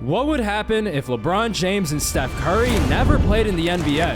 What would happen if LeBron James and Steph Curry never played in the NBA?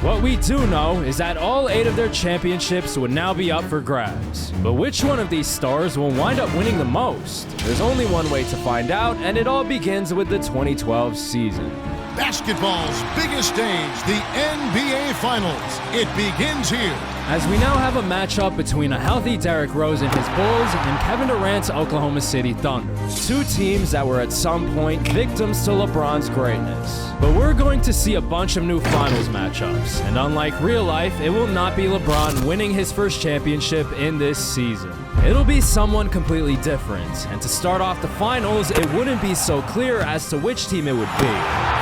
What we do know is that all 8 of their championships would now be up for grabs. But which one of these stars will wind up winning the most? There's only one way to find out, and it all begins with the 2012 season. Basketball's biggest stage, the NBA Finals. It begins here. As we now have a matchup between a healthy Derrick Rose and his Bulls and Kevin Durant's Oklahoma City Thunder. 2 teams that were at some point victims to LeBron's greatness. But we're going to see a bunch of new finals matchups, and unlike real life, it will not be LeBron winning his first championship in this season. It'll be someone completely different, and to start off the finals, it wouldn't be so clear as to which team it would be.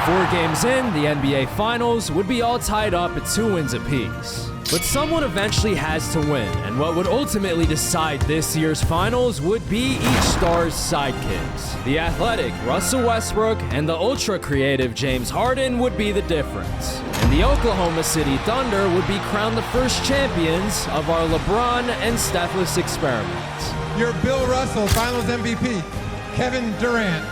4 games in, the NBA Finals would be all tied up at 2 wins apiece. But someone eventually has to win, and what would ultimately decide this year's finals would be each star's sidekicks. The athletic Russell Westbrook and the ultra-creative James Harden would be the difference. And the Oklahoma City Thunder would be crowned the first champions of our LeBron and Stephless experiment. Your Bill Russell Finals MVP, Kevin Durant.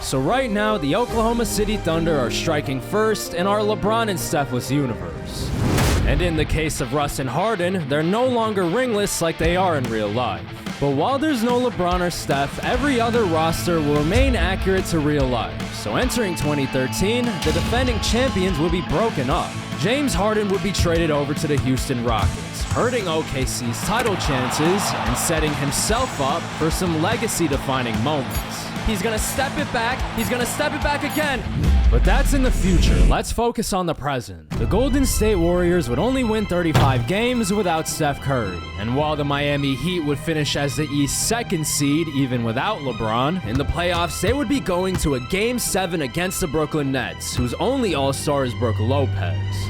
So right now, the Oklahoma City Thunder are striking first in our LeBron and Stephless universe. And in the case of Russ and Harden, they're no longer ringless like they are in real life. But while there's no LeBron or Steph, every other roster will remain accurate to real life. So entering 2013, the defending champions will be broken up. James Harden would be traded over to the Houston Rockets, hurting OKC's title chances and setting himself up for some legacy-defining moments. He's gonna step it back, he's gonna step it back again. But that's in the future. Let's focus on the present. The Golden State Warriors would only win 35 games without Steph Curry. And while the Miami Heat would finish as the East's 2nd seed, even without LeBron, in the playoffs they would be going to a Game 7 against the Brooklyn Nets, whose only all-star is Brook Lopez.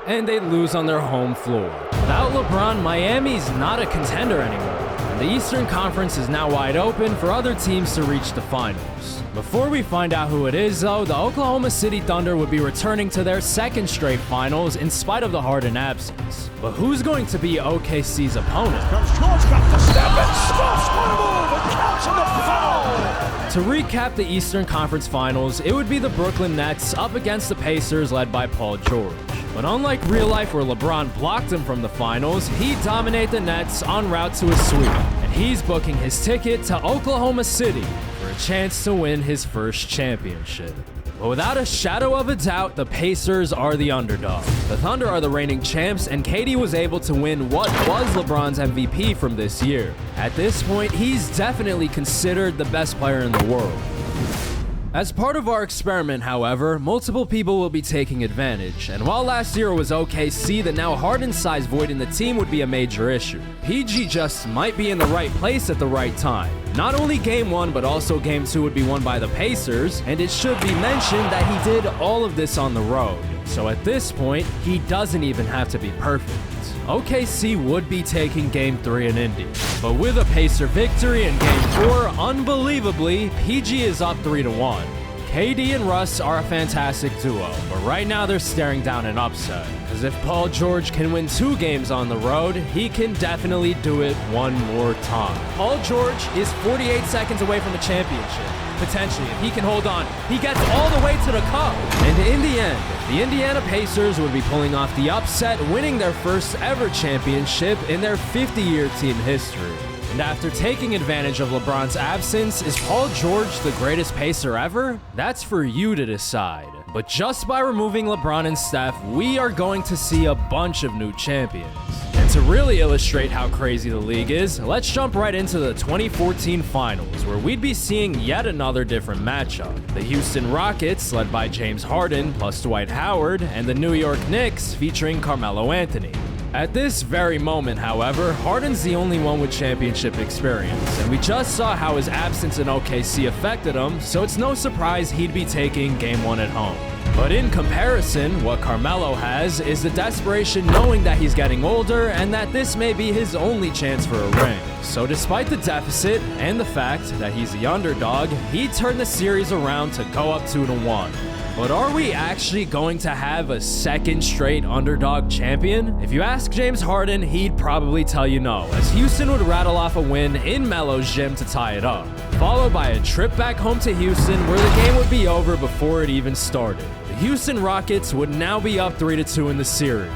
And they'd lose on their home floor. Without LeBron, Miami's not a contender anymore. The Eastern Conference is now wide open for other teams to reach the finals. Before we find out who it is, though, the Oklahoma City Thunder would be returning to their 2nd straight finals in spite of the Harden absence. But who's going to be OKC's opponent? George got the step and stops one move and counts on the foul. To recap the Eastern Conference Finals, it would be the Brooklyn Nets up against the Pacers led by Paul George. But unlike real life where LeBron blocked him from the finals, he'd dominate the Nets en route to a sweep. And he's booking his ticket to Oklahoma City for a chance to win his first championship. But without a shadow of a doubt, the Pacers are the underdog. The Thunder are the reigning champs, and KD was able to win what was LeBron's MVP from this year. At this point, he's definitely considered the best player in the world. As part of our experiment, however, multiple people will be taking advantage, and while last year it was OKC, the now Harden-sized void in the team would be a major issue. PG just might be in the right place at the right time. Not only Game 1, but also Game 2 would be won by the Pacers, and it should be mentioned that he did all of this on the road. So at this point, he doesn't even have to be perfect. OKC would be taking Game 3 in Indy. But with a Pacer victory in Game 4, unbelievably, PG is up 3-1. KD and Russ are a fantastic duo, but right now they're staring down an upset. Because if Paul George can win 2 games on the road, he can definitely do it one more time. Paul George is 48 seconds away from a championship. Potentially, if he can hold on, he gets all the way to the cup. And in the end, the Indiana Pacers would be pulling off the upset, winning their first ever championship in their 50-year team history. And after taking advantage of LeBron's absence, is Paul George the greatest Pacer ever? That's for you to decide. But just by removing LeBron and Steph, we are going to see a bunch of new champions. And to really illustrate how crazy the league is, let's jump right into the 2014 Finals, where we'd be seeing yet another different matchup. The Houston Rockets, led by James Harden plus Dwight Howard, and the New York Knicks, featuring Carmelo Anthony. At this very moment, however, Harden's the only one with championship experience, and we just saw how his absence in OKC affected him, so it's no surprise he'd be taking Game 1 at home. But in comparison, what Carmelo has is the desperation knowing that he's getting older and that this may be his only chance for a ring. So despite the deficit and the fact that he's the underdog, he turned the series around to go up 2-1. But are we actually going to have a second straight underdog champion? If you ask James Harden, he'd probably tell you no, as Houston would rattle off a win in Melo's gym to tie it up, followed by a trip back home to Houston where the game would be over before it even started. The Houston Rockets would now be up 3-2 in the series.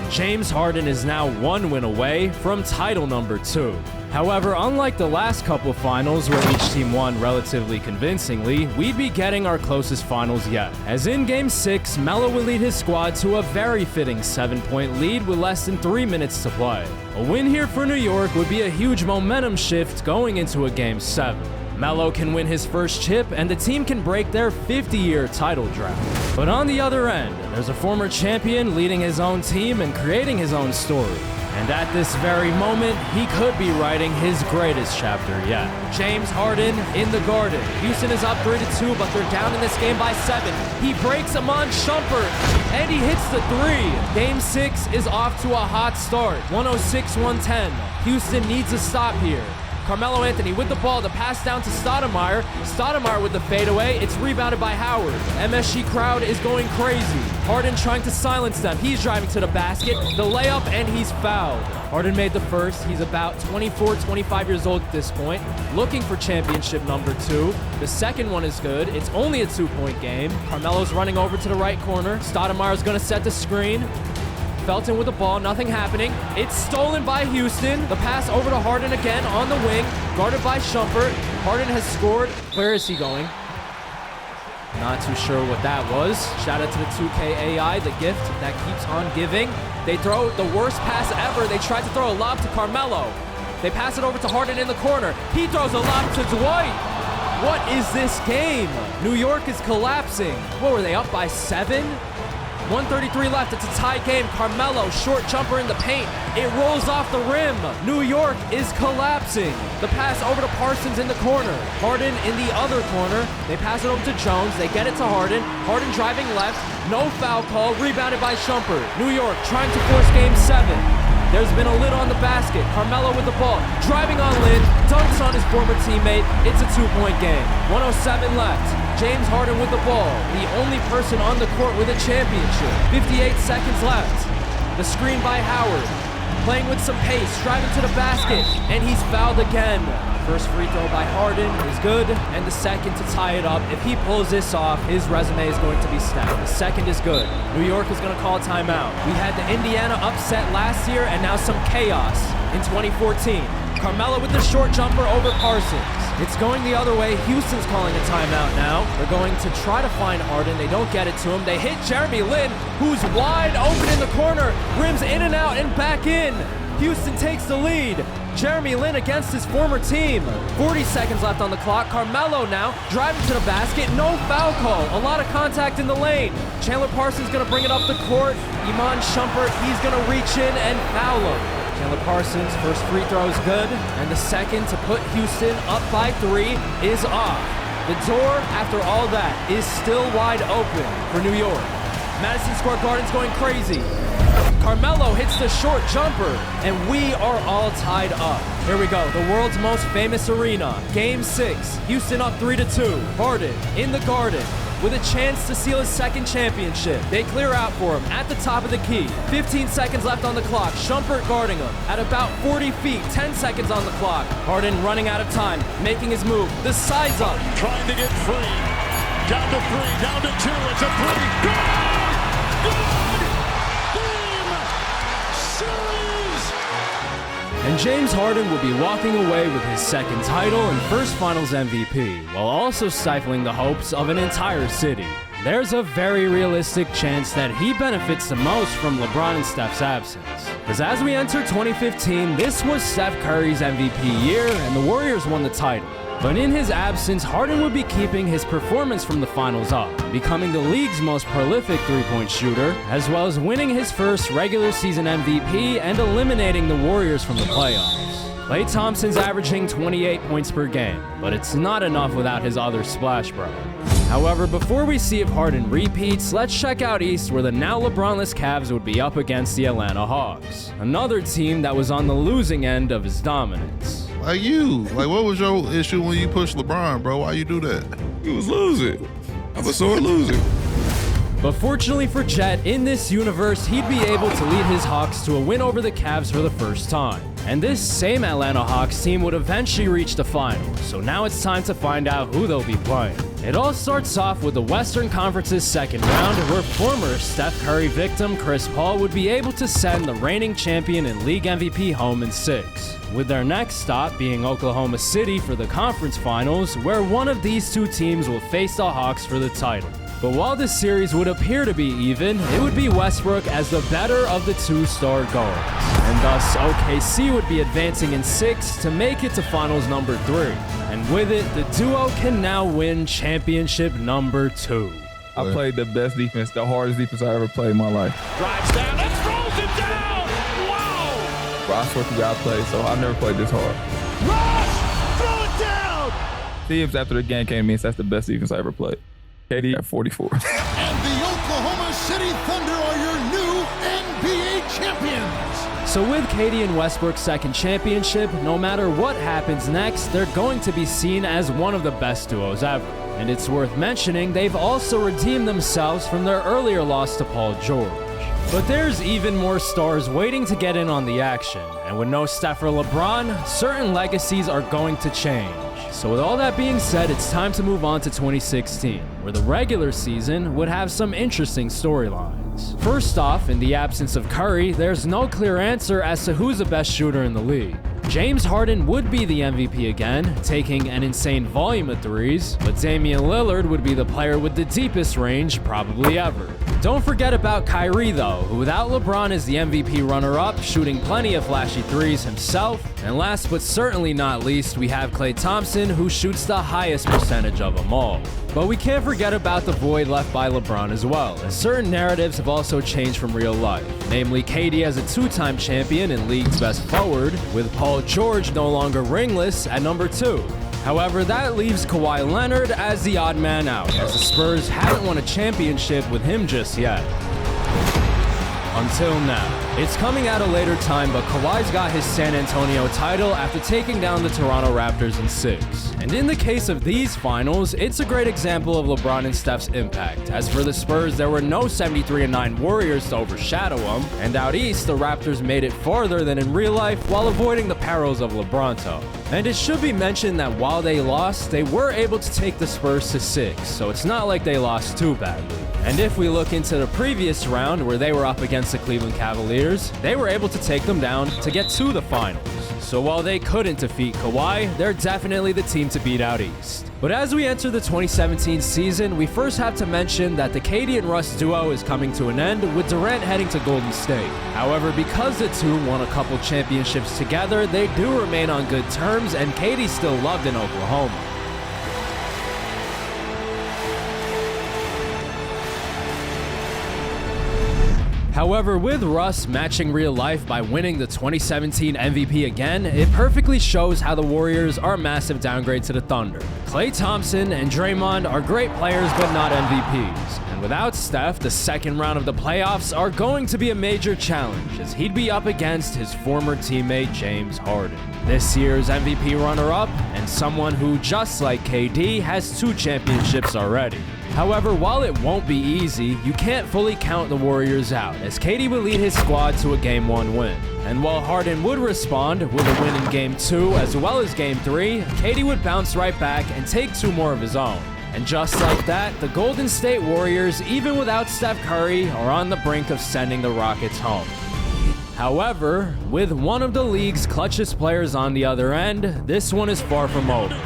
James Harden is now 1 win away from title number 2. However, unlike the last couple finals where each team won relatively convincingly, we'd be getting our closest finals yet. As in Game 6, Melo would lead his squad to a very fitting 7-point lead with less than 3 minutes to play. A win here for New York would be a huge momentum shift going into a Game 7. Melo can win his first chip, and the team can break their 50-year title drought. But on the other end, there's a former champion leading his own team and creating his own story. And at this very moment, he could be writing his greatest chapter yet. James Harden in the Garden. Houston is up 3-2, but they're down in this game by 7. He breaks Iman Shumpert, and he hits the 3. Game 6 is off to a hot start, 106-110. Houston needs a stop here. Carmelo Anthony with the ball, the pass down to Stoudemire. Stoudemire with the fadeaway. It's rebounded by Howard. MSG crowd is going crazy. Harden trying to silence them. He's driving to the basket, the layup, and he's fouled. Harden made the first. He's about 24, 25 years old at this point, looking for championship number 2. The second one is good. It's only a 2-point game. Carmelo's running over to the right corner. Stoudemire's going to set the screen. Felton with the ball, nothing happening. It's stolen by Houston. The pass over to Harden again on the wing, guarded by Shumpert. Harden has scored. Where is he going? Not too sure what that was. Shout out to the 2K AI, the gift that keeps on giving. They throw the worst pass ever. They tried to throw a lob to Carmelo. They pass it over to Harden in the corner. He throws a lob to Dwight. What is this game? New York is collapsing. What were they, up by 7? 1:33 left, it's a tie game. Carmelo, short jumper in the paint. It rolls off the rim. New York is collapsing. The pass over to Parsons in the corner. Harden in the other corner. They pass it over to Jones. They get it to Harden. Harden driving left. No foul call. Rebounded by Shumpert. New York trying to force Game 7. There's been a lid on the basket. Carmelo with the ball. Driving on Lin. Dunks on his former teammate. It's a 2-point game. 1:07 left. James Harden with the ball. The only person on the court with a championship. 58 seconds left. The screen by Howard. Playing with some pace. Driving to the basket. And he's fouled again. First free throw by Harden is good, and the second to tie it up. If he pulls this off, his resume is going to be stacked. The second is good. New York is going to call a timeout. We had the Indiana upset last year, and now some chaos in 2014. Carmelo with the short jumper over Parsons. It's going the other way. Houston's calling a timeout now. They're going to try to find Harden. They don't get it to him. They hit Jeremy Lin, who's wide open in the corner. Rims in and out and back in. Houston takes the lead. Jeremy Lin against his former team. 40 seconds left on the clock. Carmelo now driving to the basket. No foul call. A lot of contact in the lane. Chandler Parsons going to bring it up the court. Iman Shumpert, he's going to reach in and foul him. Chandler Parsons' first free throw is good. And the second to put Houston up by 3 is off. The door, after all that, is still wide open for New York. Madison Square Garden's going crazy. Carmelo hits the short jumper, and we are all tied up. Here we go, the world's most famous arena. Game 6, Houston up 3-2. Harden in the Garden with a chance to seal his second championship. They clear out for him at the top of the key. 15 seconds left on the clock. Shumpert guarding him at about 40 feet. 10 seconds on the clock. Harden running out of time, making his move. The side's up. Trying to get free. Down to 3, down to 2. It's a 3. Good! Good! And James Harden will be walking away with his second title and first Finals MVP, while also stifling the hopes of an entire city. There's a very realistic chance that he benefits the most from LeBron and Steph's absence. Because as we enter 2015, this was Steph Curry's MVP year, and the Warriors won the title. But in his absence, Harden would be keeping his performance from the finals up, becoming the league's most prolific three-point shooter, as well as winning his first regular season MVP and eliminating the Warriors from the playoffs. Klay Thompson's averaging 28 points per game, but it's not enough without his other splash brother. However, before we see if Harden repeats, let's check out East, where the now LeBron-less Cavs would be up against the Atlanta Hawks, another team that was on the losing end of his dominance. Like you. Like, what was your issue when you pushed LeBron, bro? Why you do that? He was losing. I'm a sore loser. But fortunately for Jet, in this universe, he'd be able to lead his Hawks to a win over the Cavs for the first time. And this same Atlanta Hawks team would eventually reach the finals, so now it's time to find out who they'll be playing. It all starts off with the Western Conference's second round, where former Steph Curry victim Chris Paul would be able to send the reigning champion and league MVP home in 6, with their next stop being Oklahoma City for the conference finals, where one of these two teams will face the Hawks for the title. But while this series would appear to be even, it would be Westbrook as the better of the two-star guards, and thus OKC would be advancing in 6 to make it to finals number 3. And with it, the duo can now win championship number 2. I played the best defense, the hardest defense I ever played in my life. Drives down and throws it down. Wow. Bro, I swear to God, I played, so I never played this hard. Rush! Throw it down. Teams after the game came to me and said that's the best defense I ever played. KD at 44. And the Oklahoma City Thunder are your new NBA champions. So with KD and Westbrook's second championship, no matter what happens next, they're going to be seen as one of the best duos ever. And it's worth mentioning, they've also redeemed themselves from their earlier loss to Paul George. But there's even more stars waiting to get in on the action, and with no Steph or LeBron, certain legacies are going to change. So with all that being said, it's time to move on to 2016, where the regular season would have some interesting storylines. First off, in the absence of Curry, there's no clear answer as to who's the best shooter in the league. James Harden would be the MVP again, taking an insane volume of threes, but Damian Lillard would be the player with the deepest range probably ever. Don't forget about Kyrie though, who without LeBron is the MVP runner-up, shooting plenty of flashy threes himself. And last but certainly not least, we have Klay Thompson, who shoots the highest percentage of them all. But we can't forget about the void left by LeBron as well, as certain narratives have also changed from real life, namely KD as a 2-time champion and league's best forward, with Paul George no longer ringless at number 2. However, that leaves Kawhi Leonard as the odd man out, as the Spurs haven't won a championship with him just yet. Until now. It's coming at a later time, but Kawhi's got his San Antonio title after taking down the Toronto Raptors in 6. And in the case of these finals, it's a great example of LeBron and Steph's impact. As for the Spurs, there were no 73-9 Warriors to overshadow them, and out east, the Raptors made it farther than in real life while avoiding the perils of LeBronto. And it should be mentioned that while they lost, they were able to take the Spurs to 6, so it's not like they lost too badly. And if we look into the previous round where they were up against the Cleveland Cavaliers, they were able to take them down to get to the finals. So while they couldn't defeat Kawhi, they're definitely the team to beat out east. But as we enter the 2017 season, we first have to mention that the KD and Russ duo is coming to an end, with Durant heading to Golden State. However, because the two won a couple championships together, they do remain on good terms, and KD's still loved in Oklahoma. However, with Russ matching real life by winning the 2017 MVP again, it perfectly shows how the Warriors are a massive downgrade to the Thunder. Klay Thompson and Draymond are great players but not MVPs. And without Steph, the second round of the playoffs are going to be a major challenge, as he'd be up against his former teammate James Harden, this year's MVP runner-up, and someone who, just like KD, has 2 championships already. However, while it won't be easy, you can't fully count the Warriors out, as KD would lead his squad to a Game 1 win. And while Harden would respond with a win in Game 2 as well as Game 3, KD would bounce right back and take 2 more of his own. And just like that, the Golden State Warriors, even without Steph Curry, are on the brink of sending the Rockets home. However, with one of the league's clutchest players on the other end, this one is far from over.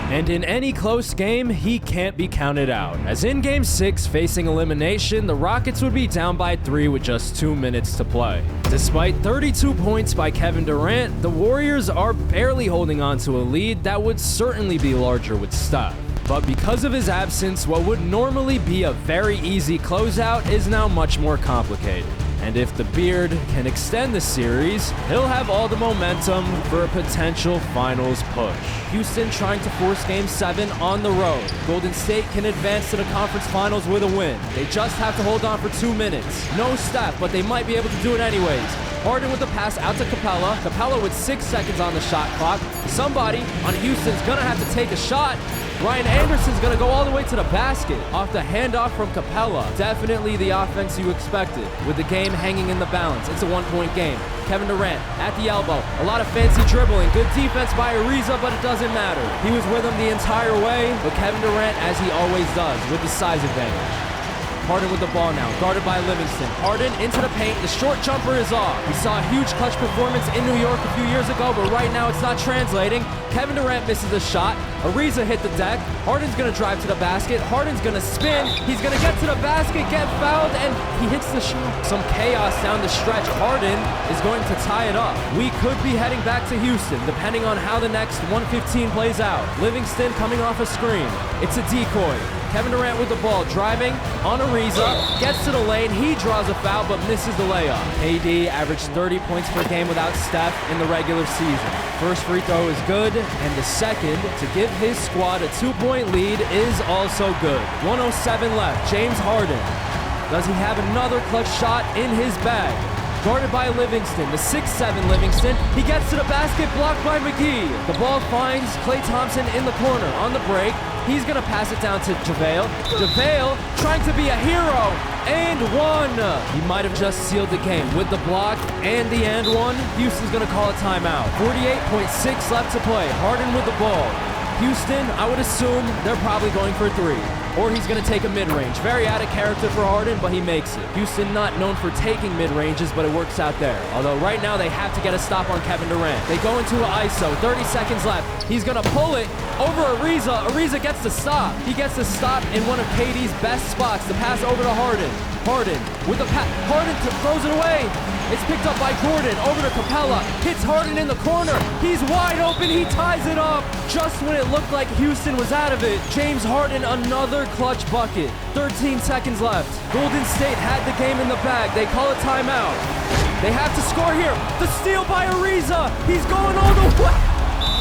And in any close game, he can't be counted out, as in Game 6, facing elimination, the Rockets would be down by 3 with just 2 minutes to play. Despite 32 points by Kevin Durant, the Warriors are barely holding on to a lead that would certainly be larger with Steph. But because of his absence, what would normally be a very easy closeout is now much more complicated. And if the Beard can extend the series, he'll have all the momentum for a potential finals push. Houston trying to force Game 7 on the road. Golden State can advance to the conference finals with a win. They just have to hold on for 2 minutes. No Steph, but they might be able to do it anyways. Harden with the pass out to Capella with 6 seconds on the shot clock. Somebody on Houston's gonna have to take a shot. Ryan Anderson's gonna go all the way to the basket off the handoff from Capella. Definitely the offense you expected with the game hanging in the balance. It's a one-point game. Kevin Durant at the elbow. A lot of fancy dribbling. Good defense by Ariza, but it doesn't matter. He was with him the entire way, but Kevin Durant, as he always does, with the size advantage. Harden with the ball now, guarded by Livingston. Harden into the paint, the short jumper is off. We saw a huge clutch performance in New York a few years ago, but right now it's not translating. Kevin Durant misses a shot. Ariza hit the deck. Harden's gonna drive to the basket. Harden's gonna spin. He's gonna get to the basket, get fouled, and he hits the shot. Some chaos down the stretch. Harden is going to tie it up. We could be heading back to Houston, depending on how the next 1:15 plays out. Livingston coming off a screen. It's a decoy. Kevin Durant with the ball, driving on Ariza, gets to the lane, he draws a foul but misses the layup. AD averaged 30 points per game without Steph in the regular season. First free throw is good, and the second to give his squad a 2-point lead is also good. 1:07 left, James Harden. Does he have another clutch shot in his bag? Guarded by Livingston, the 6'7 Livingston. He gets to the basket, blocked by McGee. The ball finds Klay Thompson in the corner on the break. He's gonna pass it down to JaVale. JaVale trying to be a hero, and one. He might have just sealed the game with the block and the and one. Houston's gonna call a timeout. 48.6 left to play. Harden with the ball. Houston, I would assume they're probably going for three. Or he's going to take a mid-range. Very out of character for Harden, but he makes it. Houston not known for taking mid-ranges, but it works out there. Although right now they have to get a stop on Kevin Durant. They go into an ISO, 30 seconds left. He's going to pull it over Ariza. Ariza gets the stop. He gets the stop in one of KD's best spots. The pass over to Harden. Harden with the pass. Harden throws it away. It's picked up by Jordan, over to Capella, hits Harden in the corner, he's wide open, he ties it up, just when it looked like Houston was out of it. James Harden, another clutch bucket, 13 seconds left. Golden State had the game in the bag, they call a timeout. They have to score here, the steal by Ariza, he's going all the way.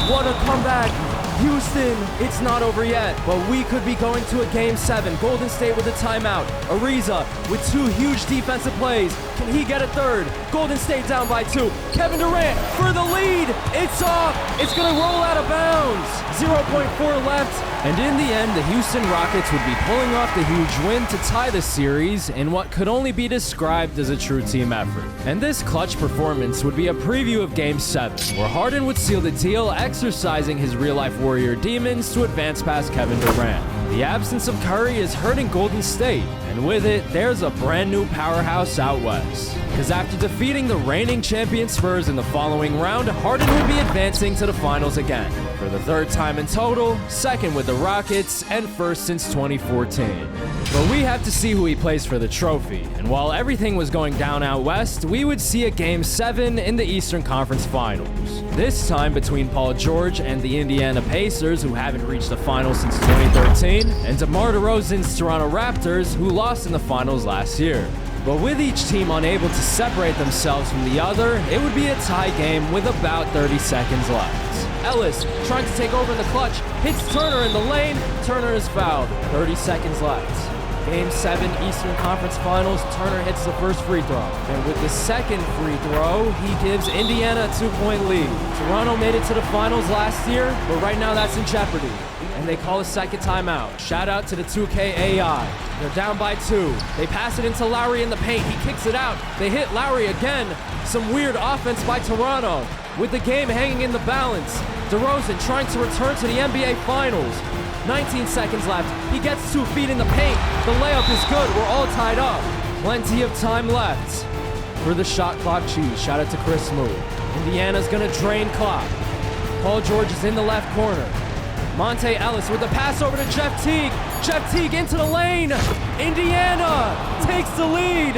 What a comeback. Houston, it's not over yet, but we could be going to a game 7. Golden State with a timeout. Ariza with 2 huge defensive plays. Can he get a third? Golden State down by 2. Kevin Durant for the lead. It's off. It's going to roll out of bounds. 0.4 left. And in the end, the Houston Rockets would be pulling off the huge win to tie the series in what could only be described as a true team effort. And this clutch performance would be a preview of Game 7, where Harden would seal the deal, exercising his real-life Warrior demons to advance past Kevin Durant. The absence of Curry is hurting Golden State, and with it, there's a brand new powerhouse out west. Because after defeating the reigning champion Spurs in the following round, Harden will be advancing to the finals again. For the 3rd time in total, 2nd with the Rockets, and 1st since 2014. But we have to see who he plays for the trophy, and while everything was going down out west, we would see a Game 7 in the Eastern Conference Finals. This time between Paul George and the Indiana Pacers, who haven't reached the finals since 2013, and DeMar DeRozan's Toronto Raptors, who lost in the finals last year. But with each team unable to separate themselves from the other, it would be a tie game with about 30 seconds left. Ellis trying to take over in the clutch, hits Turner in the lane, Turner is fouled, 30 seconds left. Game 7 Eastern Conference Finals, Turner hits the first free throw. And with the second free throw, he gives Indiana a 2-point lead. Toronto made it to the finals last year, but right now that's in jeopardy. And they call a second timeout. Shout out to the 2K AI. They're down by 2. They pass it into Lowry in the paint. He kicks it out. They hit Lowry again. Some weird offense by Toronto. With the game hanging in the balance. DeRozan trying to return to the NBA Finals. 19 seconds left. He gets 2 feet in the paint. The layup is good. We're all tied up. Plenty of time left for the shot clock cheese. Shout out to Chris Smoot. Indiana's gonna drain clock. Paul George is in the left corner. Monte Ellis with the pass over to Jeff Teague. Jeff Teague into the lane. Indiana takes the lead.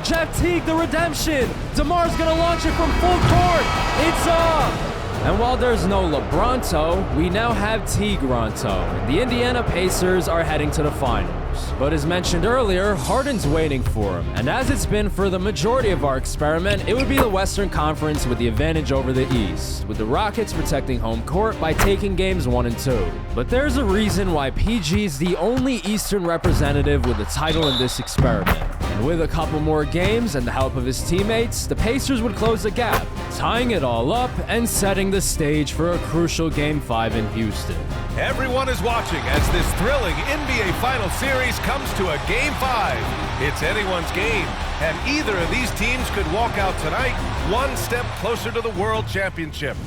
Jeff Teague, the redemption. DeMar's gonna launch it from full court. It's off. And while there's no LeBronto, we now have Tigranto, and the Indiana Pacers are heading to the finals. But as mentioned earlier, Harden's waiting for him, and as it's been for the majority of our experiment, it would be the Western Conference with the advantage over the East, with the Rockets protecting home court by taking games 1 and 2. But there's a reason why PG's the only Eastern representative with a title in this experiment. And with a couple more games and the help of his teammates, the Pacers would close the gap. tying it all up and setting the stage for a crucial Game 5 in Houston. Everyone is watching as this thrilling NBA Finals series comes to a Game 5. It's anyone's game, and either of these teams could walk out tonight one step closer to the World Championship.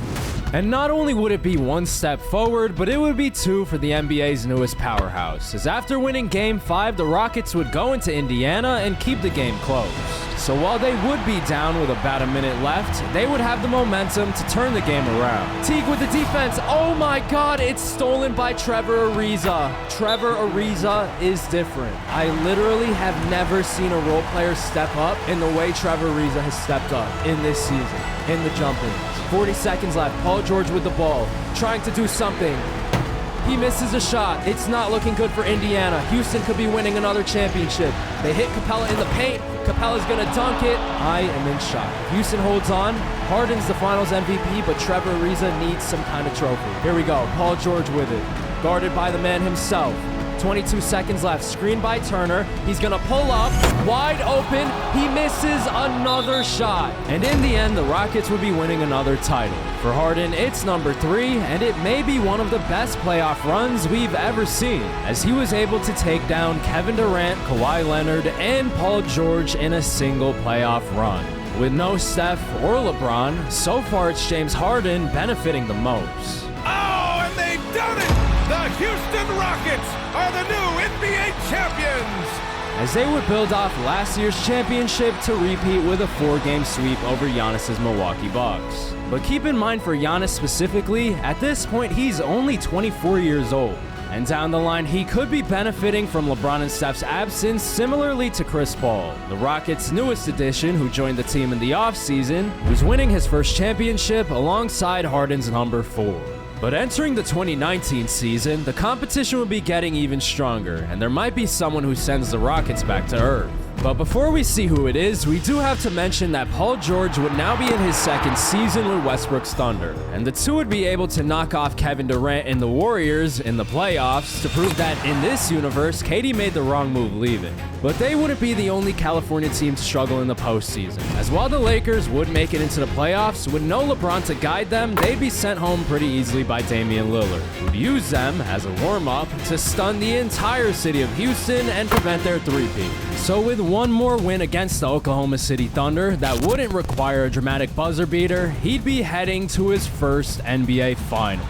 And not only would it be one step forward, but it would be two for the NBA's newest powerhouse, as after winning Game 5, the Rockets would go into Indiana and keep the game close. So while they would be down with about a minute left, they would have the momentum to turn the game around. Teague with the defense. Oh my God, it's stolen by Trevor Ariza. Trevor Ariza is different. I literally have never seen a role player step up in the way Trevor Ariza has stepped up in this season, in the jump-ins. 40 seconds left. Paul George with the ball, trying to do something. He misses a shot. It's not looking good for Indiana. Houston could be winning another championship. They hit Capella in the paint. Capella's gonna dunk it. I am in shock. Houston holds on. Harden's the Finals MVP, but Trevor Ariza needs some kind of trophy. Here we go. Paul George with it. Guarded by the man himself. 22 seconds left. Screen by Turner. He's gonna pull up. Wide open. He misses another shot. And in the end, the Rockets would be winning another title. For Harden, it's number 3, and it may be one of the best playoff runs we've ever seen, as he was able to take down Kevin Durant, Kawhi Leonard, and Paul George in a single playoff run. With no Steph or LeBron, so far it's James Harden benefiting the most. Oh, and they've done it! The Houston Rockets are the new NBA champions! As they would build off last year's championship to repeat with a 4-game sweep over Giannis' Milwaukee Bucks. But keep in mind for Giannis specifically, at this point he's only 24 years old. And down the line, he could be benefiting from LeBron and Steph's absence similarly to Chris Paul, the Rockets' newest addition who joined the team in the offseason, who's winning his first championship alongside Harden's number 4. But entering the 2019 season, the competition will be getting even stronger, and there might be someone who sends the Rockets back to earth. But before we see who it is, we do have to mention that Paul George would now be in his second season with Westbrook's Thunder, and the two would be able to knock off Kevin Durant and the Warriors in the playoffs to prove that in this universe, KD made the wrong move leaving. But they wouldn't be the only California team to struggle in the postseason, as while the Lakers would make it into the playoffs, with no LeBron to guide them, they'd be sent home pretty easily by Damian Lillard, who'd use them as a warm-up to stun the entire city of Houston and prevent their three-peat. So with one more win against the Oklahoma City Thunder that wouldn't require a dramatic buzzer beater, he'd be heading to his first NBA Finals.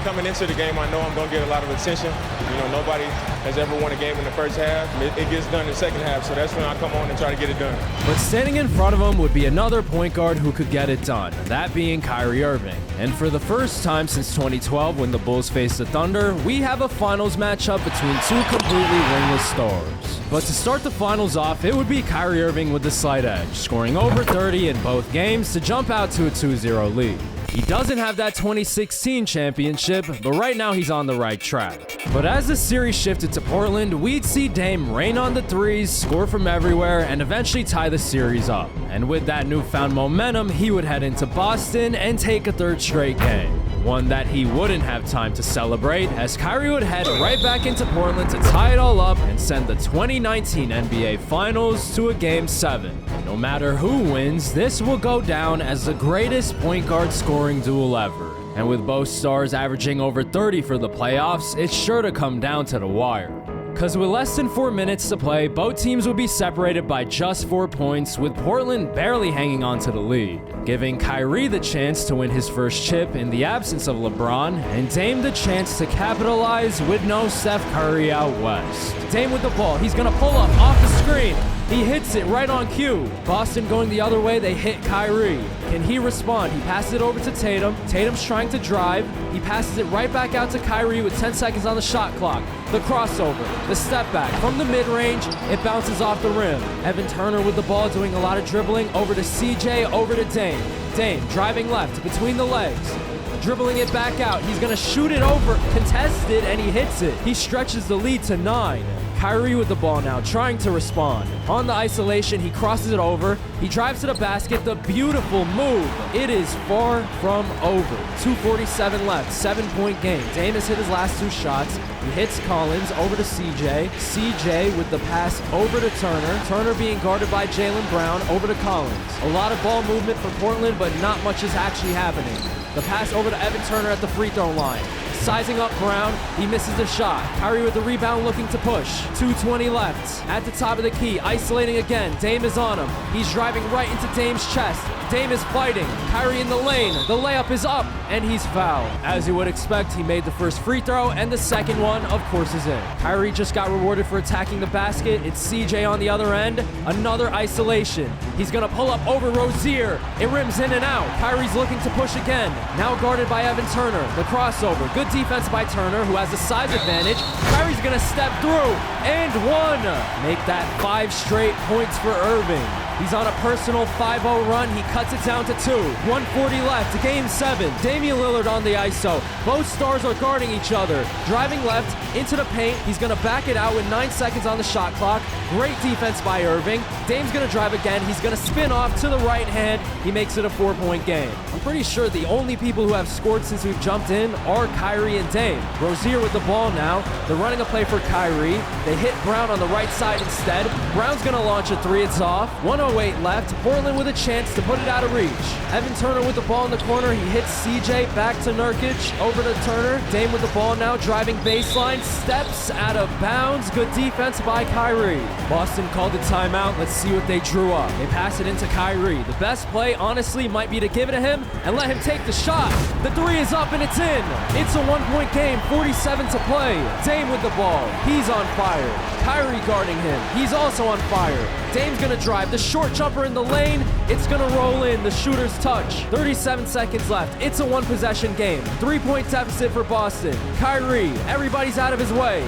Coming into the game, I know I'm going to get a lot of attention. You know, nobody has ever won a game in the first half. It gets done in the second half, so that's when I come on and try to get it done. But standing in front of him would be another point guard who could get it done, that being Kyrie Irving. And for the first time since 2012 when the Bulls faced the Thunder, we have a finals matchup between two completely wingless stars. But to start the finals off, it would be Kyrie Irving with the slight edge, scoring over 30 in both games to jump out to a 2-0 lead. He doesn't have that 2016 championship, but right now he's on the right track. But as the series shifted to Portland, we'd see Dame rain on the threes, score from everywhere, and eventually tie the series up. And with that newfound momentum, he would head into Boston and take a third straight game. One that he wouldn't have time to celebrate, as Kyrie would head right back into Portland to tie it all up and send the 2019 NBA Finals to a Game 7. No matter who wins, this will go down as the greatest point guard scoring duel ever. And with both stars averaging over 30 for the playoffs, it's sure to come down to the wire. Cause with less than 4 minutes to play, both teams would be separated by just 4 points, with Portland barely hanging on to the lead, giving Kyrie the chance to win his first chip in the absence of LeBron, and Dame the chance to capitalize with no Steph Curry out west. Dame with the ball, he's gonna pull up off the screen. He hits it right on cue. Boston going the other way, they hit Kyrie. Can he respond? He passes it over to Tatum. Tatum's trying to drive. He passes it right back out to Kyrie with 10 seconds on the shot clock. The crossover, the step back from the mid-range, it bounces off the rim. Evan Turner with the ball doing a lot of dribbling, over to CJ, over to Dame. Dame driving left between the legs. Dribbling it back out. He's gonna shoot it over, contested, and he hits it. He stretches the lead to 9. Kyrie with the ball now, trying to respond. On the isolation, he crosses it over. He drives to the basket. The beautiful move. It is far from over. 2:47 left, 7-point game. Dame has hit his last 2 shots. He hits Collins over to CJ. CJ with the pass over to Turner. Turner being guarded by Jaylen Brown over to Collins. A lot of ball movement for Portland, but not much is actually happening. The pass over to Evan Turner at the free throw line. Sizing up Brown, he misses the shot. Kyrie with the rebound looking to push. 2:20 left. At the top of the key, isolating again. Dame is on him. He's driving right into Dame's chest. Dame is fighting. Kyrie in the lane. The layup is up, and he's fouled. As you would expect, he made the first free throw, and the second one, of course, is in. Kyrie just got rewarded for attacking the basket. It's CJ on the other end. Another isolation. He's gonna pull up over Rozier. It rims in and out. Kyrie's looking to push again. Now guarded by Evan Turner. The crossover. Good defense by Turner, who has a size advantage. Kyrie's gonna step through, and one. Make that 5 straight points for Irving. He's on a personal 5-0 run. He cuts it down to 2. 1:40 left, game 7. Damian Lillard on the ISO. Both stars are guarding each other. Driving left into the paint. He's gonna back it out with 9 seconds on the shot clock. Great defense by Irving. Dame's gonna drive again. He's gonna spin off to the right hand. He makes it a 4-point game. I'm pretty sure the only people who have scored since we've jumped in are Kyrie and Dame. Rozier with the ball now. They're running a play for Kyrie. They hit Brown on the right side instead. Brown's gonna launch a 3. It's off. 1:08 left. Portland with a chance to put it out of reach. Evan Turner with the ball in the corner. He hits CJ back to Nurkic. Over to Turner. Dame with the ball now, driving baseline. Steps out of bounds. Good defense by Kyrie. Boston called a timeout. Let's see what they drew up. They pass it into Kyrie. The best play, honestly, might be to give it to him and let him take the shot. The 3 is up and it's in. It's a 1-point game. 47 to play. Dame with the ball. He's on fire. Kyrie guarding him. He's also on fire. Dame's gonna drive. The short jumper in the lane. It's gonna roll in. The shooter's touch. 37 seconds left. It's a 1-possession game. 3-point deficit for Boston. Kyrie. Everybody's out of his way.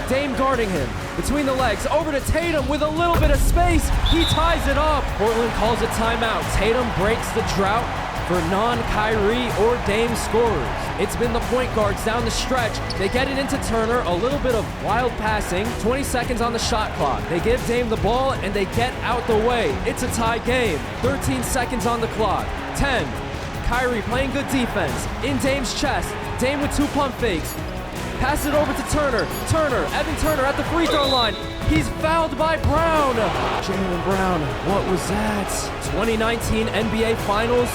Dame guarding him. Between the legs. Over to Tatum with a little bit of space. He ties it up. Portland calls a timeout. Tatum breaks the drought for non-Kyrie or Dame scorers. It's been the point guards down the stretch. They get it into Turner, a little bit of wild passing. 20 seconds on the shot clock. They give Dame the ball and they get out the way. It's a tie game. 13 seconds on the clock. 10. Kyrie playing good defense. In Dame's chest. Dame with 2 pump fakes. Pass it over to Turner. Evan Turner at the free throw line. He's fouled by Brown. Jaylen Brown, what was that? 2019 NBA Finals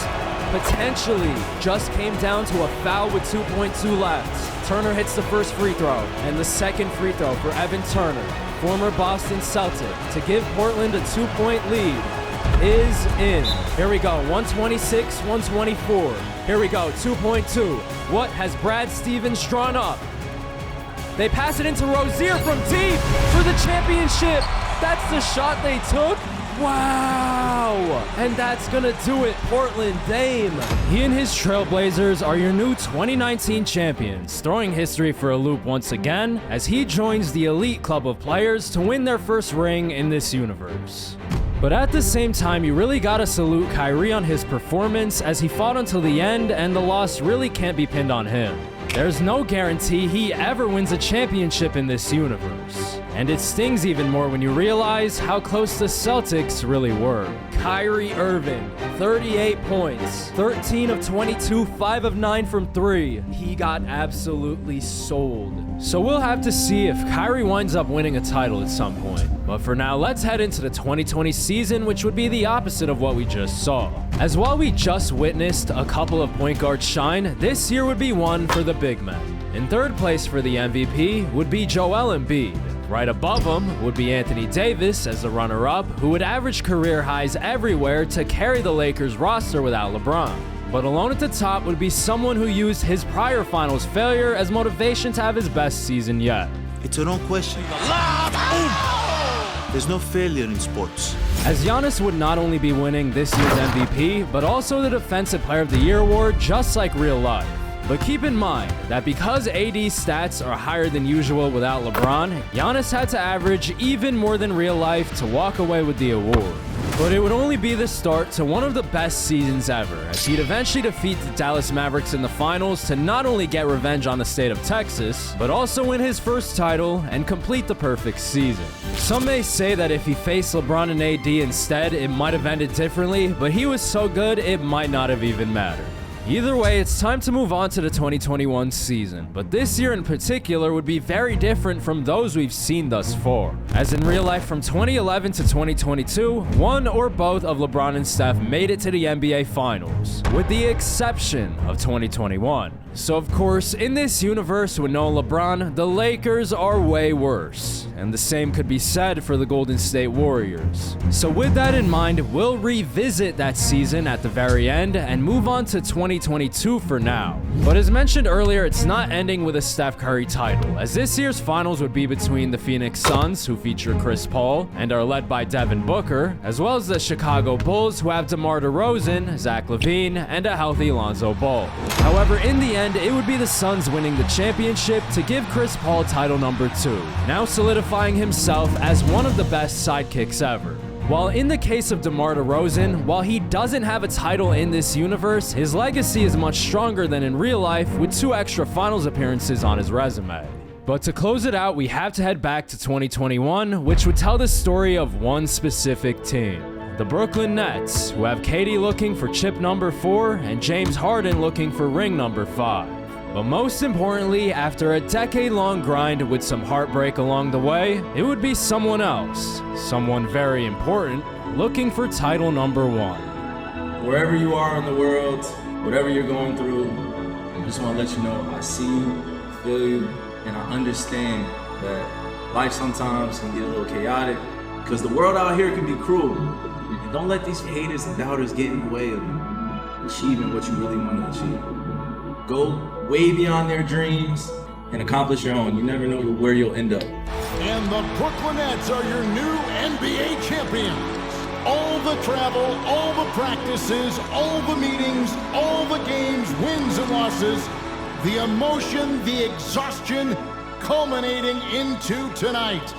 potentially just came down to a foul with 2.2 left. Turner hits the first free throw, and the second free throw for Evan Turner, former Boston Celtic, to give Portland a 2-point lead is in. Here we go, 126, 124. Here we go, 2.2. What has Brad Stevens drawn up? They pass it into Rozier from deep for the championship. That's the shot they took. Wow! And that's gonna do it, Portland. Dame. He and his Trailblazers are your new 2019 champions, throwing history for a loop once again as he joins the elite club of players to win their first ring in this universe. But at the same time, you really gotta salute Kyrie on his performance as he fought until the end, and the loss really can't be pinned on him. There's no guarantee he ever wins a championship in this universe. And it stings even more when you realize how close the Celtics really were. Kyrie Irving, 38 points, 13 of 22, 5 of 9 from 3. He got absolutely sold. So we'll have to see if Kyrie winds up winning a title at some point. But for now, let's head into the 2020 season, which would be the opposite of what we just saw. As while we just witnessed a couple of point guards shine, this year would be one for the big men. In third place for the MVP would be Joel Embiid. Right above him would be Anthony Davis as the runner-up, who would average career highs everywhere to carry the Lakers roster without LeBron. But alone at the top would be someone who used his prior finals failure as motivation to have his best season yet. It's a wrong question. There's no failure in sports. As Giannis would not only be winning this year's MVP, but also the Defensive Player of the Year award, just like real life. But keep in mind that because AD's stats are higher than usual without LeBron, Giannis had to average even more than real life to walk away with the award. But it would only be the start to one of the best seasons ever, as he'd eventually defeat the Dallas Mavericks in the finals to not only get revenge on the state of Texas, but also win his first title and complete the perfect season. Some may say that if he faced LeBron and AD instead, it might have ended differently, but he was so good it might not have even mattered. Either way, it's time to move on to the 2021 season, but this year in particular would be very different from those we've seen thus far. As in real life, from 2011 to 2022, one or both of LeBron and Steph made it to the NBA Finals, with the exception of 2021. So of course, in this universe with no LeBron, the Lakers are way worse, and the same could be said for the Golden State Warriors. So with that in mind, we'll revisit that season at the very end and move on to 2022 for now. But as mentioned earlier, it's not ending with a Steph Curry title, as this year's finals would be between the Phoenix Suns, who feature Chris Paul and are led by Devin Booker, as well as the Chicago Bulls, who have DeMar DeRozan, Zach LaVine, and a healthy Lonzo Ball. However, in the end, it would be the Suns winning the championship to give Chris Paul title number 2, now solidifying himself as one of the best sidekicks ever. While in the case of DeMar DeRozan, while he doesn't have a title in this universe, his legacy is much stronger than in real life, with 2 extra finals appearances on his resume. But to close it out, we have to head back to 2021, which would tell the story of one specific team. The Brooklyn Nets, who have KD looking for chip number 4 and James Harden looking for ring number 5. But most importantly, after a decade-long grind with some heartbreak along the way, it would be someone else, someone very important, looking for title number 1. Wherever you are in the world, whatever you're going through, I just want to let you know I see you, feel you, and I understand that life sometimes can get a little chaotic, because the world out here can be cruel. And don't let these haters and doubters get in the way of you achieving what you really want to achieve. Go way beyond their dreams and accomplish your own. You never know where you'll end up. And the Brooklyn Nets are your new NBA champions. All the travel, all the practices, all the meetings, all the games, wins and losses, the emotion, the exhaustion, culminating into tonight.